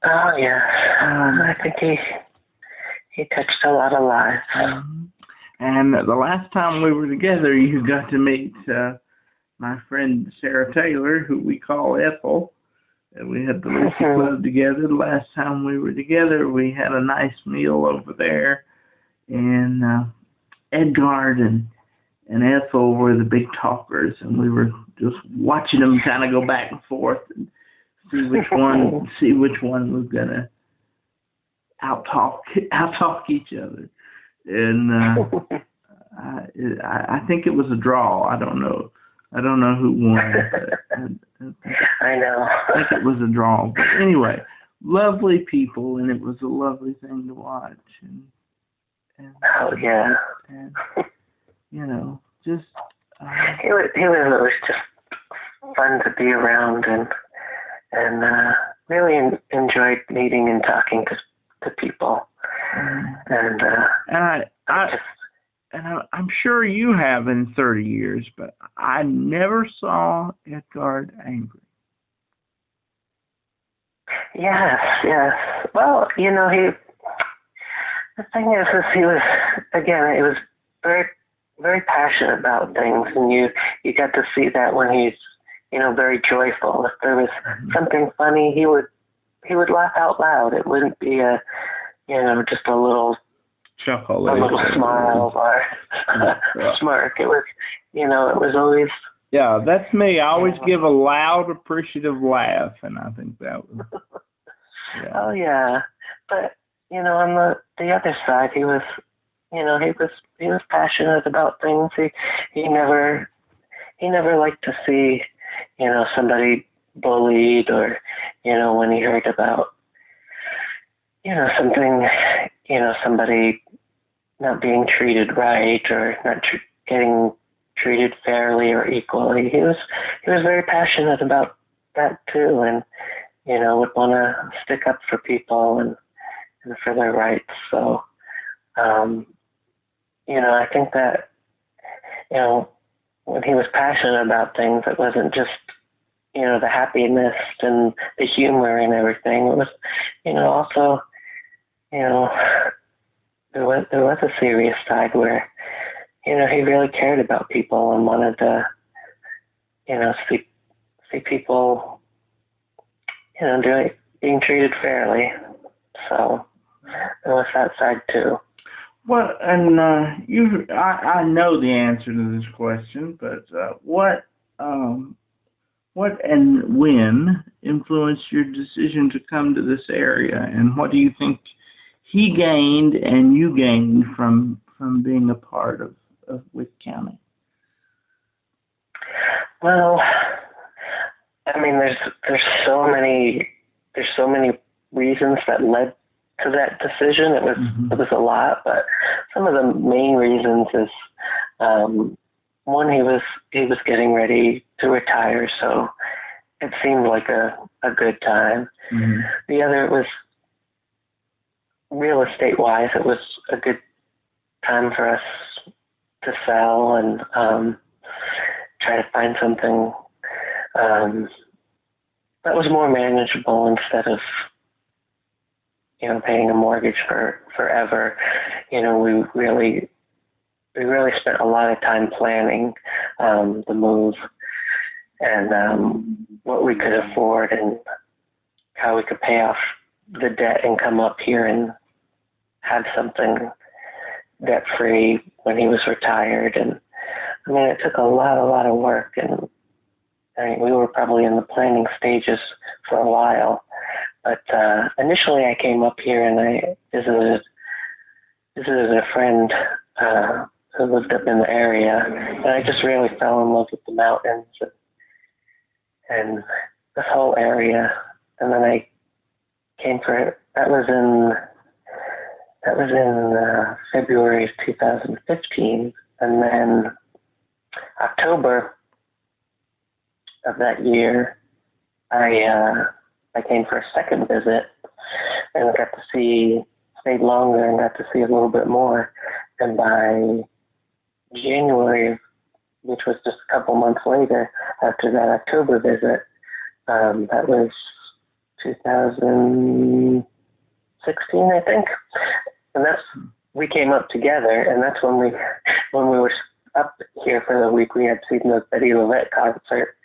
Oh, yes. I think he touched a lot of lives. And the last time we were together, you got to meet my friend Sarah Taylor, who we call Ethel. And we had the Lucy Club together. The last time we were together, we had a nice meal over there. And Edgard and Ethel were the big talkers, and we were just watching them kind of go back and forth and see which one was gonna out-talk each other. And I think it was a draw. I don't know who won. I know. I think it was a draw. But anyway, lovely people, and it was a lovely thing to watch. And oh yeah. And just he was always just fun to be around, and really enjoyed meeting and talking to people. And I'm sure you have in 30 years, but I never saw Edgard angry. Yes. Well, the thing is he was, again, it was very, very passionate about things, and you got to see that when he's, very joyful. If there was something funny, he would laugh out loud. It wouldn't be just a little chuckle, a little smile or smirk. It was, it was always. Yeah, that's me. I always give a loud, appreciative laugh, and I think that was. Yeah. Oh yeah, but on the other side, he was, he was passionate about things. He never liked to see, somebody bullied, or when he heard about, something, somebody not being treated right or not getting treated fairly or equally. He was very passionate about that too, and would want to stick up for people and for their rights. So, I think that when he was passionate about things, it wasn't just the happiness and the humor and everything. It was also there was a serious side where he really cared about people and wanted to see people being treated fairly. So there was that side too. Well, and I know the answer to this question, but what and when influenced your decision to come to this area, and what do you think he gained and you gained from being a part of Wick County? Well, I mean, there's so many reasons that led to that decision. It was a lot, but some of the main reasons is one, he was getting ready to retire, so it seemed like a good time. The other was real estate wise, it was a good time for us to sell and try to find something that was more manageable instead of paying a mortgage for forever. We really spent a lot of time planning the move and what we could afford and how we could pay off the debt and come up here and have something debt free when he was retired. And I mean, it took a lot of work, and I mean, we were probably in the planning stages for a while. But initially, I came up here and I visited a friend who lived up in the area, and I just really fell in love with the mountains and this whole area. And then I came for it. That was in February of 2015, and then October of that year, I came for a second visit and stayed longer and got to see a little bit more. And by January, which was just a couple months later after that October visit, that was 2016, I think. And we came up together, and that's when we were up here for the week, we had seen the Betty Lovette concert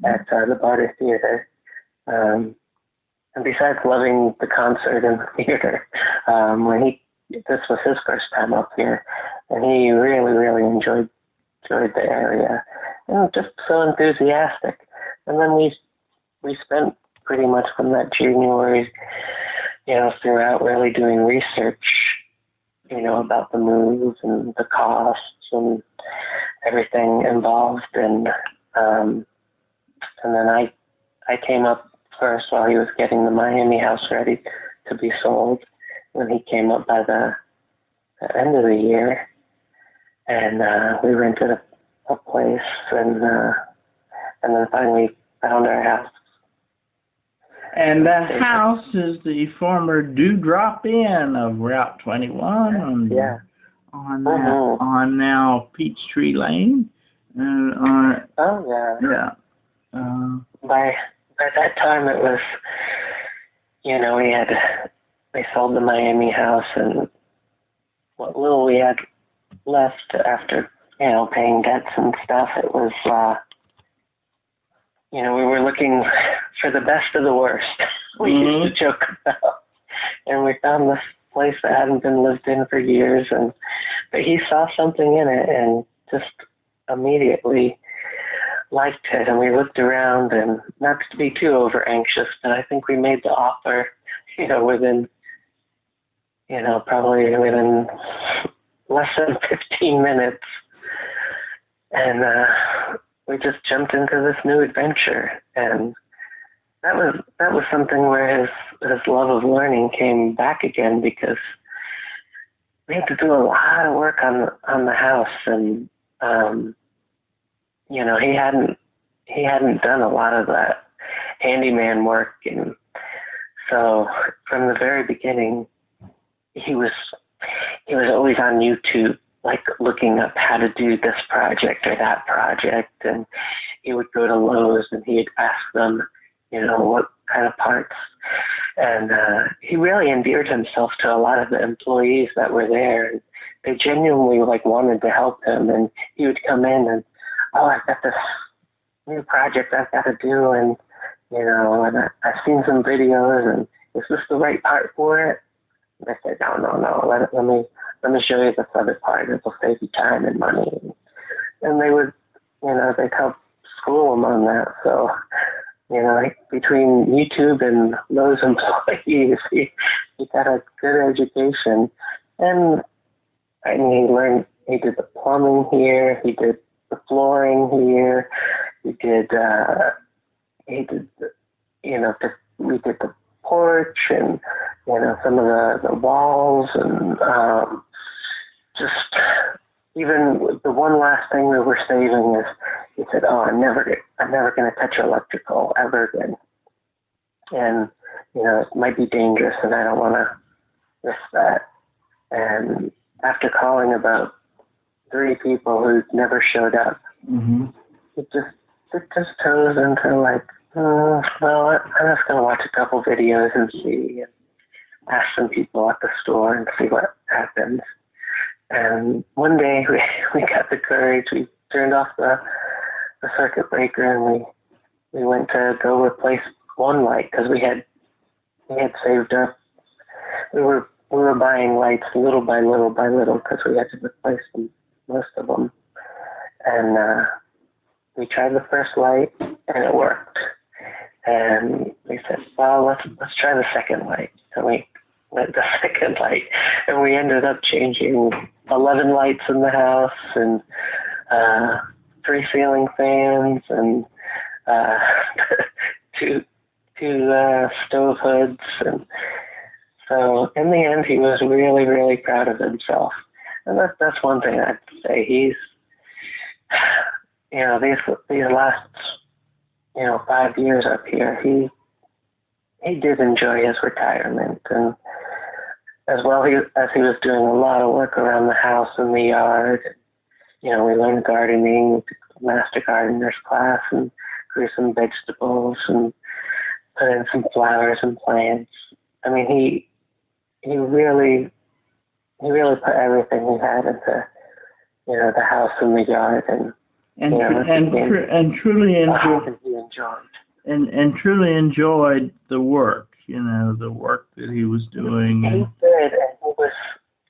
at the Barter Theater. And besides loving the concert and the theater, this was his first time up here, and he really, really enjoyed the area, and just so enthusiastic. And then we spent pretty much from that January, throughout really doing research, about the move and the costs and everything involved. And then I came up first while he was getting the Miami house ready to be sold. When he came up by the end of the year, and we rented a place, and then finally found our house. And that house is the former Dewdrop Inn of Route 21 on now Peachtree Lane. By that time it was, we sold the Miami house, and what little we had left after, paying debts and stuff, it was, we were looking for the best of the worst. We used to joke about. And we found this place that hadn't been lived in for years, but he saw something in it and just immediately liked it. And we looked around, and not to be too over anxious, but I think we made the offer, probably within less than 15 minutes. And we just jumped into this new adventure. And that was something where his love of learning came back again, because we had to do a lot of work on the house, and he hadn't done a lot of that handyman work, and so from the very beginning he was always on YouTube, like looking up how to do this project or that project, and he would go to Lowe's and he'd ask them, what kind of parts. And he really endeared himself to a lot of the employees that were there. And they genuinely wanted to help him. And he would come in and, I've got this new project I've got to do, and and I've seen some videos, and is this the right part for it? And I said, no. Let me show you this other part. It'll save you time and money. And they would, they'd help school him on that. So, between YouTube and those employees, he got a good education. And he did the plumbing here, he did the flooring here, we did the porch, and some of the walls, and just even the one last thing we were saving is, he said, I'm never going to touch electrical ever again, and it might be dangerous, and I don't want to risk that. And after calling about 3 people who never showed up, it just turns into I'm just going to watch a couple videos and see, and ask some people at the store and see what happens. And one day we got the courage, we turned off the circuit breaker, and we went to go replace one light, because we had saved up. We were buying lights little by little by little, because we had to replace most of them. And we tried the first light, and it worked. And we said, well, let's try the second light. And we went the second light, and we ended up changing 11 lights in the house, and 3 ceiling fans, and 2 stove hoods. And so in the end, he was really, really proud of himself. And that's one thing I'd say. He's, these last, 5 years up here, he did enjoy his retirement, and as well as he was doing a lot of work around the house and the yard. We learned gardening, we took the master gardener's class, and grew some vegetables, and put in some flowers and plants. I mean, he really put everything he had into, the house and the yard, and truly enjoyed. He enjoyed. And truly enjoyed the work, the work that he was doing. He did, and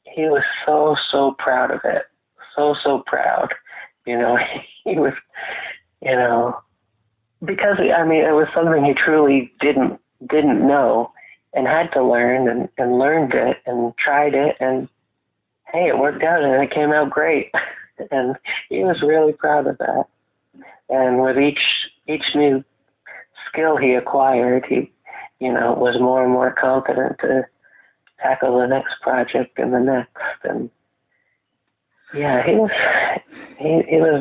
he was so proud of it. So proud. He was, because it was something he truly didn't know and had to learn, and learned it and tried it, and hey, it worked out and it came out great. And he was really proud of that. And with each new skill he acquired, he, was more and more confident to tackle the next project and the next. And yeah, he was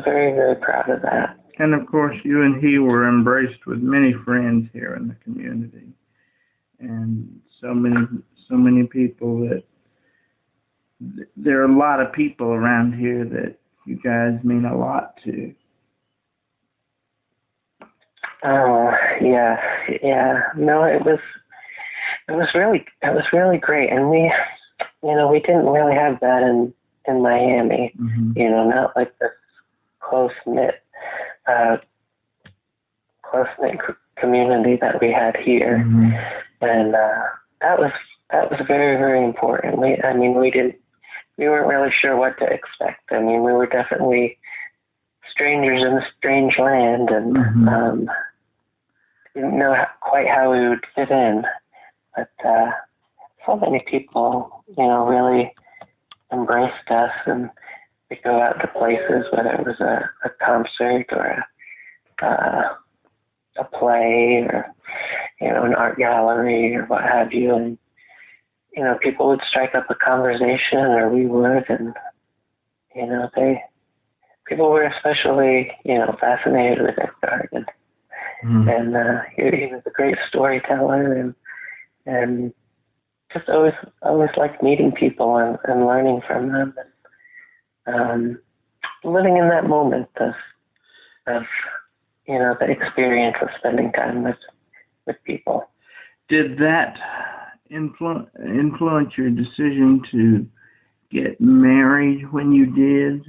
very, very proud of that. And of course, you and he were embraced with many friends here in the community, and so many people that there are a lot of people around here that you guys mean a lot to. Oh, yeah. No, it was really great, and we didn't really have that in Miami. Mm-hmm. Not like this close-knit community that we had here. Mm-hmm. And that was very, very important. We weren't really sure what to expect. We were definitely strangers in a strange land, and mm-hmm. Didn't know quite how we would fit in. But so many people, really embraced us, and we'd go out to places, whether it was a concert or a play or, an art gallery or what have you. And, people would strike up a conversation, or we would, and, people were especially, fascinated with Edgar. And he was a great storyteller, and just always liked meeting people and learning from them, and living in that moment of the experience of spending time with people. Did that influence your decision to get married when you did,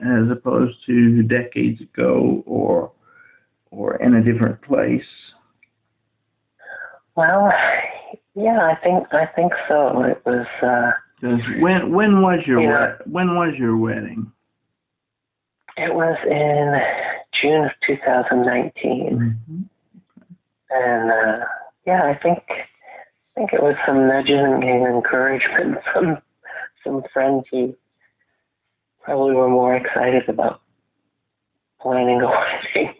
as opposed to decades ago, or in a different place? Well, yeah, I think so. It was. When was your wedding? It was in June of 2019, mm-hmm. And I think it was some nudging and encouragement from some friends who probably were more excited about planning a wedding,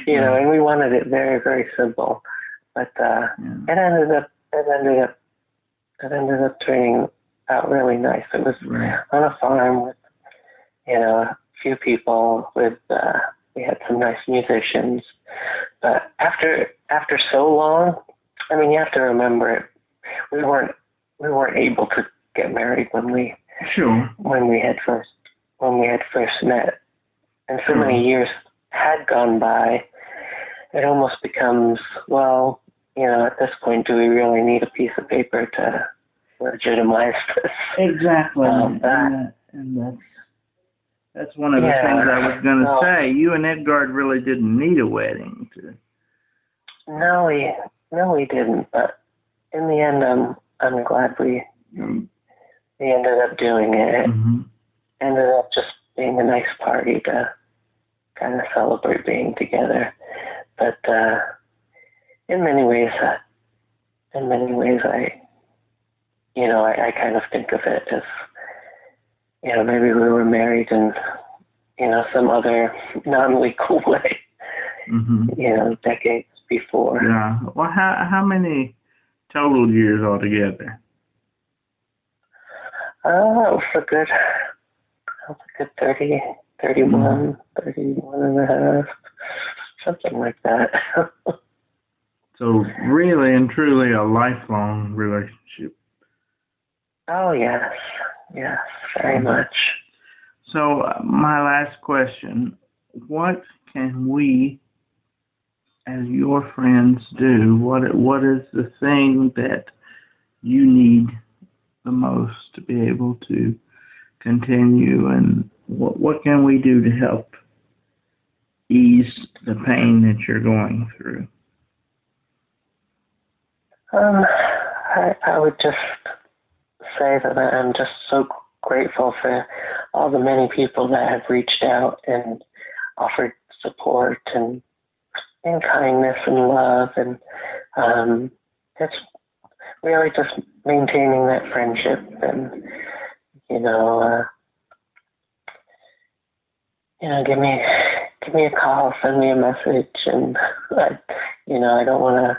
and we wanted it very, very simple, but it ended up turning out really nice. It was on a farm with, a few people. We had some nice musicians, but after so long, you have to remember, we weren't able to get married when we had first met. And so many years had gone by, it almost becomes, well, at this point, do we really need a piece of paper to legitimize this? Exactly. And that's one of the things I was going to say. You and Edgard really didn't need a wedding to. No, we didn't. But in the end, I'm glad we ended up doing it. Mm-hmm. Ended up just being a nice party to kind of celebrate being together. But in many ways, I kind of think of it as, maybe we were married in, some other non-legal way, mm-hmm. Decades before. Yeah. Well, how many total years altogether? That was a good 30, 31, 31 and a half, something like that. So really and truly a lifelong relationship. Oh, yes, very much. So my last question, what can we as your friends do, what is the thing that you need the most to be able to continue, and what can we do to help ease the pain that you're going through? I would just say that I'm just so grateful for all the many people that have reached out and offered support and kindness and love, and it's really just maintaining that friendship, and give me a call, send me a message, and I don't want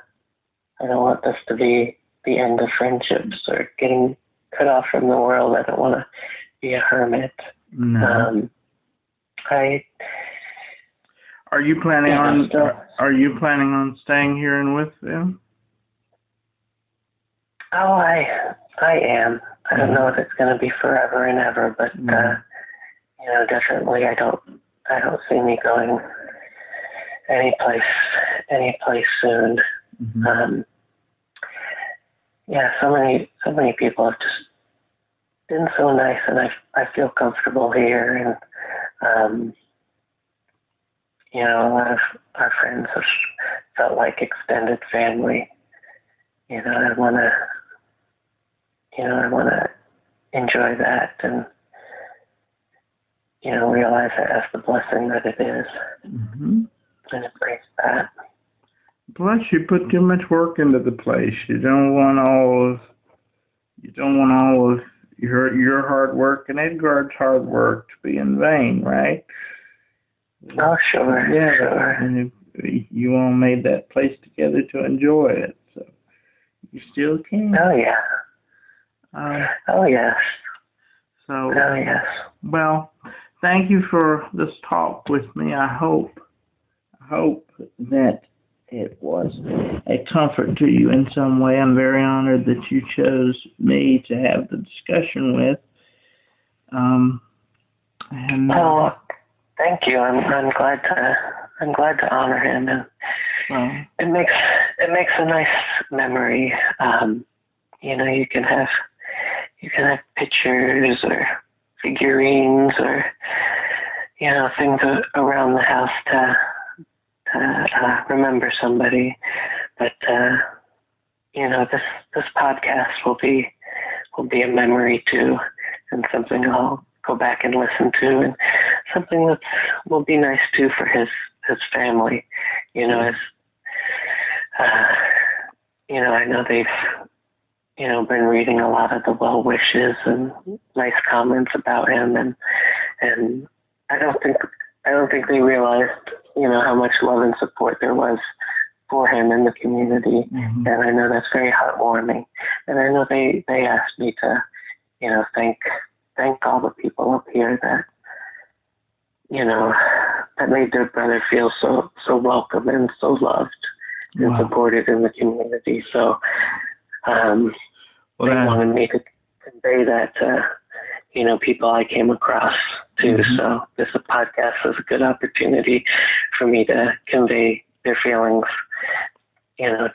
this to be the end of friendships or getting cut off from the world. I don't want to be a hermit. No. Are you planning on staying here and with them? Oh, I am. I don't know if it's going to be forever and ever, but definitely I don't see me going any place soon. Mm-hmm. So many people have just been so nice, and I feel comfortable here, and a lot of our friends have felt like extended family. I want to enjoy that, and realize it as the blessing that it is, mm-hmm. and embrace that. Plus, you put too much work into the place. You don't want all of your hard work and Edgard's hard work to be in vain, right? Oh, sure. Yeah, sure. And you all made that place together to enjoy it, so you still can. Oh yeah. Oh yes. So. Oh yes. Well, thank you for this talk with me. I hope that it was a comfort to you in some way. I'm very honored that you chose me to have the discussion with. Thank you. I'm glad to honor him, and it makes a nice memory. You can have pictures or figurines or things around the house to remember somebody, but this podcast will be a memory too, and something I'll go back and listen to, and something that will be nice too for his family. I know they've been reading a lot of the well wishes and nice comments about him, and I don't think they realized how much love and support there was for him in the community. Mm-hmm. And I know that's very heartwarming. And I know they asked me to, thank all the people up here that, that made their brother feel so welcome and so loved and supported in the community. So they wanted me to convey that to, people I came across too. Mm-hmm. So this podcast was a good opportunity for me to convey their feelings,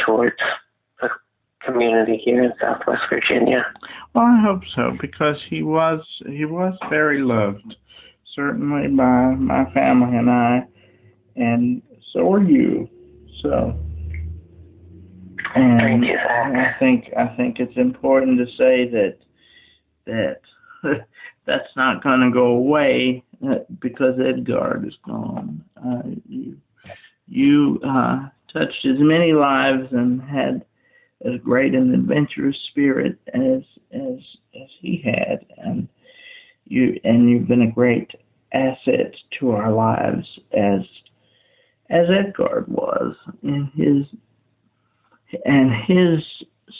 towards the community here in Southwest Virginia. Well, I hope so, because he was very loved, certainly by my family and I, and so are you. So, and thank you, Zach. I think it's important to say that that's not going to go away because Edgard is gone. You touched as many lives and had as great an adventurous spirit as he had, and you've been a great asset to our lives as Edgard was, and his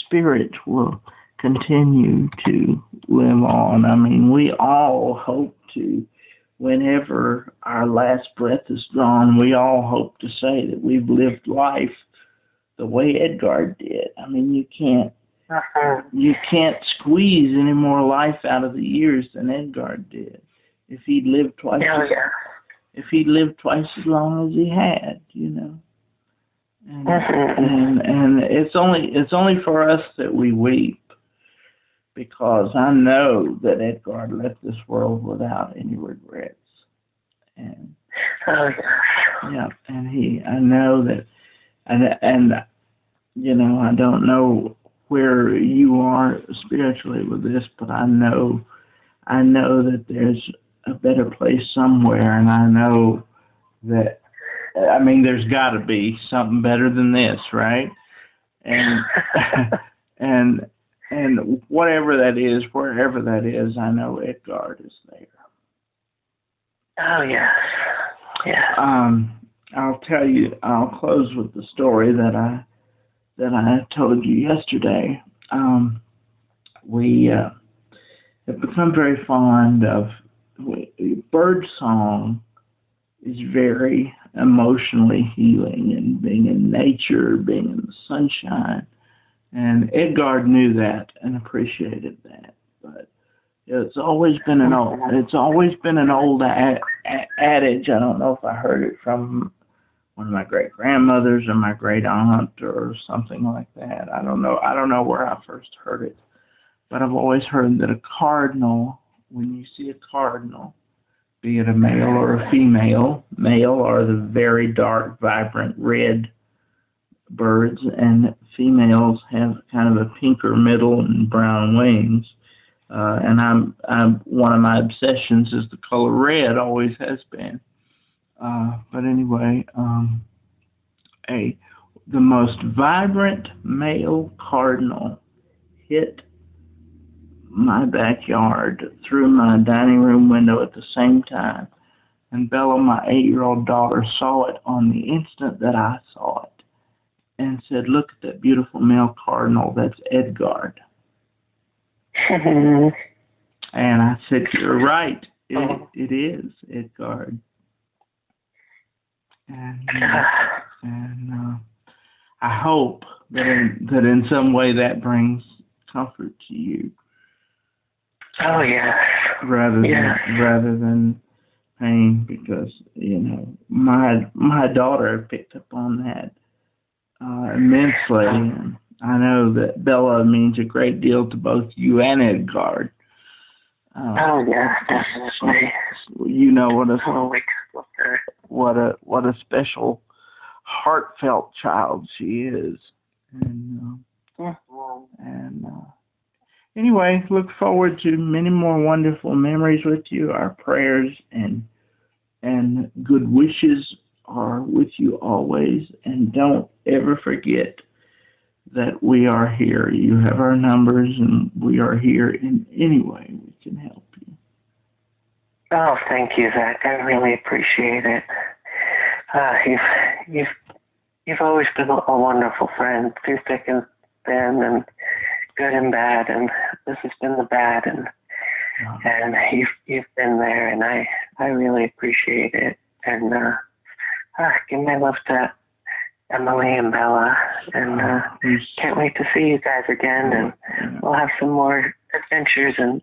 spirit will continue to live on. I mean, we all hope to, whenever our last breath is drawn, we all hope to say that we've lived life the way Edgard did. I mean, you can't squeeze any more life out of the years than Edgard did. If he'd lived twice as long as he had, and it's only for us that we weep, because I know that Edgar left this world without any regrets. And yeah, and I know that, and you know, I don't know where you are spiritually with this, but I know that there's a better place somewhere, and I know that, I mean, there's got to be something better than this, right? And and whatever that is, wherever that is, I know Edgard is there. Oh yes, yes. I'll tell you. I'll close with the story that I told you yesterday. We have become very fond of bird song. Is very emotionally healing, and being in nature, being in the sunshine. And Edgard knew that and appreciated that. But it's always been an old adage. I don't know if I heard it from one of my great grandmothers or my great aunt or something like that. I don't know where I first heard it, but I've always heard that a cardinal, when you see a cardinal, be it a male or a female, male are the very dark, vibrant red birds, and females have kind of a pinker middle and brown wings. And I'm one of my obsessions is the color red, always has been. But anyway, the most vibrant male cardinal hit my backyard through my dining room window at the same time, and Bella, my 8-year-old daughter, saw it on the instant that I saw it and said, "Look at that beautiful male cardinal, that's Edgard." And I said, "You're right, it is Edgard." And I hope that in some way that brings comfort to you. Oh yeah. Rather than pain, because you know my daughter picked up on that immensely, and I know that Bella means a great deal to both you and Edgard. Oh yeah, definitely. You know what a special, heartfelt child she is, and anyway, look forward to many more wonderful memories with you. Our prayers and good wishes are with you always. And don't ever forget that we are here. You have our numbers, and we are here in any way we can help you. Oh, thank you, Zach. I really appreciate it. You've always been a wonderful friend through thick and thin, and good and bad, and this has been the bad, and you've been there, and I really appreciate it. And give my love to Emily and Bella, and can't wait to see you guys again, and we'll have some more adventures, and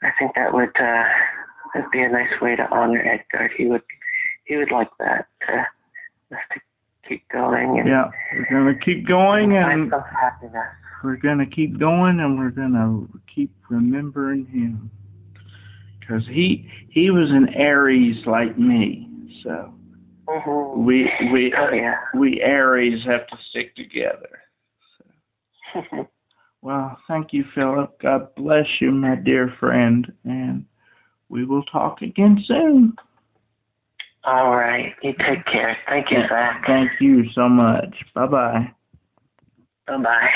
I think that would that'd be a nice way to honor Edgar. He would like that, us to keep going. And yeah, we're gonna keep going, and happiness. We're gonna keep going, and we're gonna keep remembering him, because he was an Aries like me, so we Aries have to stick together. So. Well, thank you, Philip. God bless you, my dear friend, and we will talk again soon. All right. You take care. Thank you, Zach. Thank you so much. Bye-bye. Bye-bye.